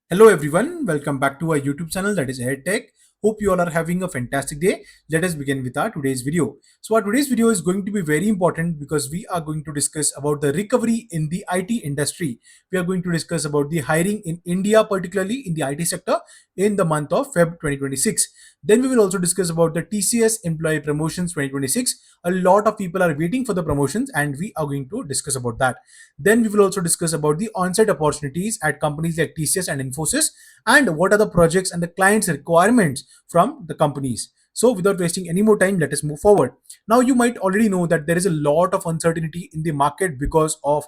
Hello everyone, welcome back to our YouTube channel that is Head Tech. Hope you all are having a fantastic day. Let us begin with our today's video. So our today's video is going to be very important because we are going to discuss about the recovery in the IT industry. We are going to discuss about the hiring in India, particularly in the IT sector in the month of Feb 2026. Then we will also discuss about the TCS employee promotions 2026. A lot of people are waiting for the promotions and we are going to discuss about that. Then we will also discuss about the on-site opportunities at companies like TCS and Infosys and what are the projects and the clients' requirements from the companies. So without wasting any more time, let us move forward. Now you might already know that there is a lot of uncertainty in the market because of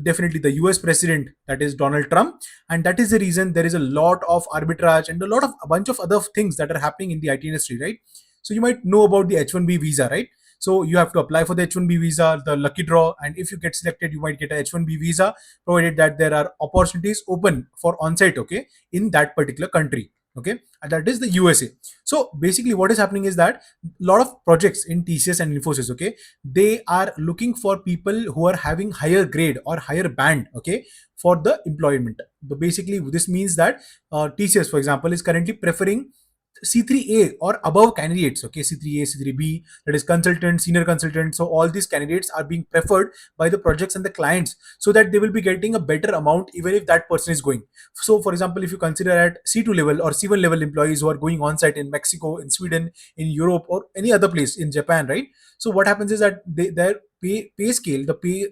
definitely the US president, that is Donald Trump, and that is the reason there is a lot of arbitrage and a bunch of other things that are happening in the IT industry, right? So you might know about the H1B visa, right? So you have to apply for the H1B visa, the lucky draw, and if you get selected, you might get a H1B visa, provided that there are opportunities open for on-site, okay, in that particular country, okay, and that is the USA. So basically, what is happening is that a lot of projects in TCS and Infosys, okay, they are looking for people who are having higher grade or higher band, okay, for the employment. But basically, this means that TCS, for example, is currently preferring C3A or above candidates, okay, C3A, C3B, that is consultant, senior consultant. So all these candidates are being preferred by the projects and the clients so that they will be getting a better amount even if that person is going. So for example, if you consider at C2 level or C1 level employees who are going on site in Mexico, in Sweden, in Europe, or any other place in Japan, right? So what happens is that their pay scale, the pay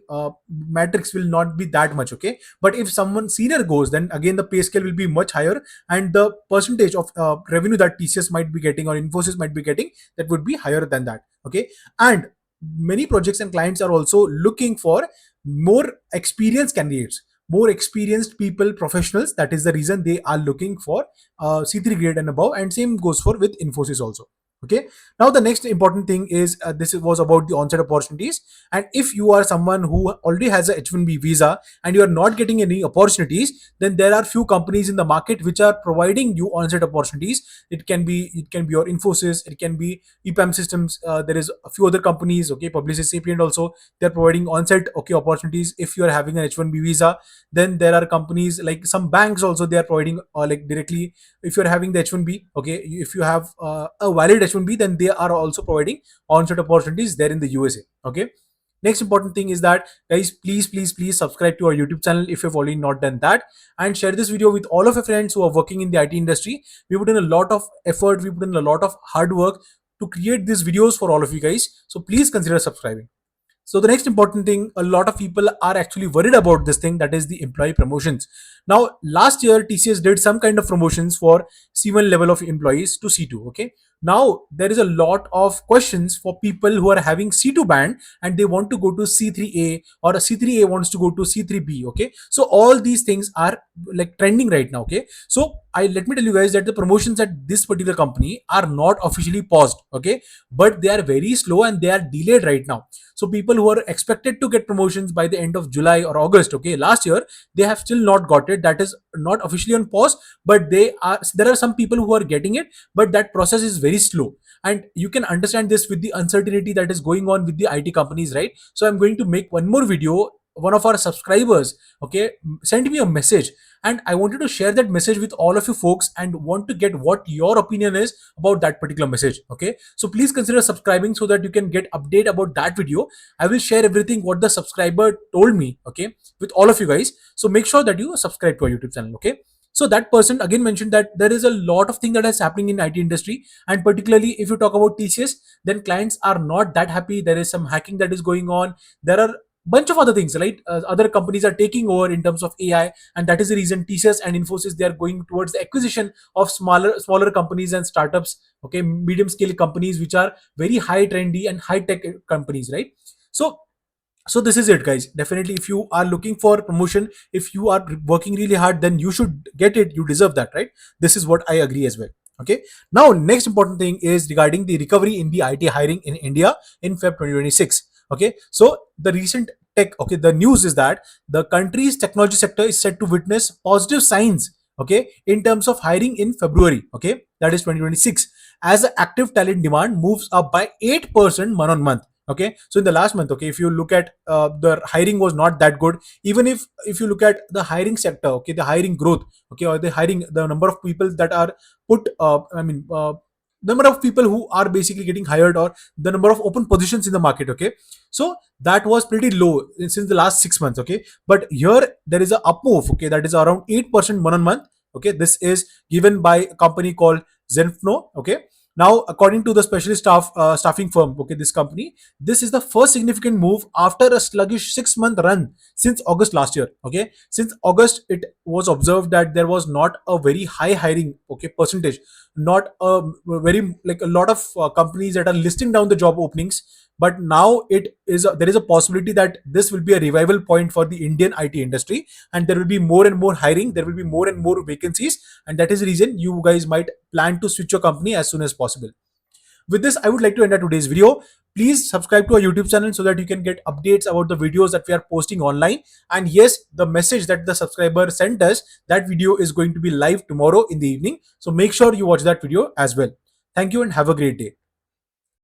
matrix will not be that much, okay. But if someone senior goes, then again the pay scale will be much higher, and the percentage of revenue that TCS might be getting or Infosys might be getting, that would be higher than that, okay. And many projects and clients are also looking for more experienced candidates, more experienced people, professionals. That is the reason they are looking for C3 grade and above, and same goes for with Infosys also, okay. Now the next important thing is this was about the on-site opportunities, and if you are someone who already has a H1B visa and you are not getting any opportunities, then there are few companies in the market which are providing you on-site opportunities. It can be your Infosys, it can be EPAM systems. There is a few other companies, okay, Publicis Sapient also, they're providing on-site, okay, opportunities if you are having an H1B visa. Then there are companies like some banks also, they are providing like directly. If you're having the H1B, okay, if you have a valid H1B, then they are also providing on-site opportunities there in the USA, okay. Next important thing is that, guys, please subscribe to our YouTube channel if you've already not done that, and share this video with all of your friends who are working in the IT industry. We put in a lot of effort, we put in a lot of hard work to create these videos for all of you guys, so please consider subscribing. So the next important thing, a lot of people are actually worried about this thing, that is the employee promotions. Now, last year TCS did some kind of promotions for C1 level of employees to C2. Okay. Now there is a lot of questions for people who are having C2 band and they want to go to C3A, or a C3A wants to go to C3B. Okay. So all these things are like trending right now. Okay. So I let me tell you guys that the promotions at this particular company are not officially paused. Okay. But they are very slow and they are delayed right now. So people who are expected to get promotions by the end of July or August, okay, last year, they have still not got it. That is not officially on pause, but there are some people who are getting it, but that process is very slow. And you can understand this with the uncertainty that is going on with the IT companies, right? So I'm going to make one more video. One of our subscribers, okay, sent me a message, and I wanted to share that message with all of you folks and want to get what your opinion is about that particular message. Okay, so please consider subscribing so that you can get update about that video. I will share everything what the subscriber told me, okay, with all of you guys. So make sure that you subscribe to our YouTube channel, okay. So that person again mentioned that there is a lot of thing that is happening in IT industry, and particularly if you talk about TCS, then clients are not that happy. There is some hacking that is going on. There are bunch of other things, right? Other companies are taking over in terms of AI, and that is the reason TCS and Infosys, they are going towards the acquisition of smaller companies and startups, okay, medium scale companies which are very high trendy and high tech companies, right? So this is it, guys. Definitely, if you are looking for promotion, if you are working really hard, then you should get it. You deserve that, right? This is what I agree as well. Okay. Now, next important thing is regarding the recovery in the IT hiring in India in Feb 2026. Okay. So the recent the news is that the country's technology sector is set to witness positive signs, okay, in terms of hiring in February, okay, that is 2026, as the active talent demand moves up by 8% month on month. Okay, so in the last month, okay, if you look at the hiring was not that good. Even if you look at the hiring sector, okay, the hiring growth, okay, or the hiring, the number of people that are put number of people who are basically getting hired, or the number of open positions in the market, okay, so that was pretty low since the last 6 months, okay. But here there is a up move, okay, that is around 8% month on month. Okay, this is given by a company called Zenfno. Okay, now according to the specialist staffing firm, okay, this company, this is the first significant move after a sluggish 6 month run since August last year. Okay, since August it was observed that there was not a very high hiring, okay, percentage, not a very, like, a lot of companies that are listing down the job openings. But now there is a possibility that this will be a revival point for the Indian IT industry, and there will be more and more hiring, there will be more and more vacancies, and that is the reason you guys might plan to switch your company as soon as possible. With this, I would like to end today's video. Please subscribe to our YouTube channel so that you can get updates about the videos that we are posting online. And yes, the message that the subscriber sent us, that video is going to be live tomorrow in the evening. So make sure you watch that video as well. Thank you and have a great day.